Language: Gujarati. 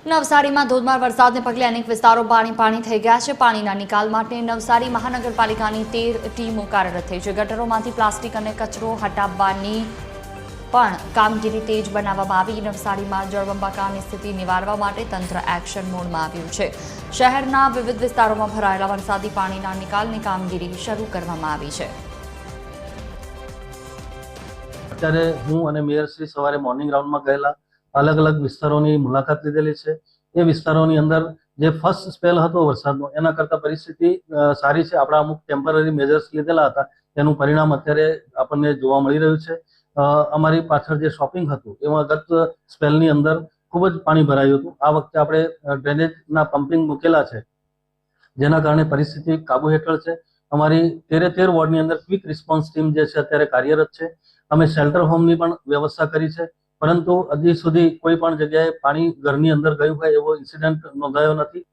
નવસારીમાં ધોધમાર વરસાદને પગલે અનેક વિસ્તારો પાણી થઈ ગયા છે। પાણીના નિકાલ માટે નવસારી મહાનગરપાલિકાની 13 ટીમો કાર્યરત થઈ છે। ગટરોમાંથી પ્લાસ્ટિક અને કચરો હટાવવાની પણ કામગીરી તેજ બનાવવામાં આવી। નવસારીમાં જળબંબાકારની સ્થિતિ નિવારવા માટે તંત્ર એક્શન મોડમાં આવ્યું છે। શહેરના વિવિધ વિસ્તારોમાં ભરાયેલા વરસાદી પાણીના નિકાલની કામગીરી શરૂ કરવામાં આવી છે। અત્યારે હું અને મેયર શ્રી સવારે મોર્નિંગ રાઉન્ડમાં ગયેલા, અલગ અલગ વિસ્તારોની મુલાકાત લીધેલી છે। એ વિસ્તારોની અંદર જે ફર્સ્ટ સ્પેલ હતો વરસાદનો, એના કરતાં પરિસ્થિતિ સારી છે। આપણા અમુક ટેમ્પરરી મેજર્સ લીધેલા હતા, તેનું પરિણામ અત્યારે આપણને જોવા મળી રહ્યું છે। અમારી પાછળ જે શોપિંગ હતું એમાં ગત સ્પેલની અંદર ખૂબ જ પાણી ભરાયું હતું। આ વખતે આપણે ડ્રેનેજના પમ્પિંગ મૂકેલા છે, જેના કારણે પરિસ્થિતિ કાબુ હેઠળ છે। અમારી 13 વોર્ડની અંદર ક્વિક રિસ્પોન્સ ટીમ જે છે અત્યારે કાર્યરત છે। અમે શેલ્ટર હોમની પણ વ્યવસ્થા કરી છે, પરંતુ હજી સુધી કોઈ પણ જગ્યાએ પાણી ઘરની અંદર ગયું હોય એવો ઇન્સિડન્ટ નોંધાયો નથી।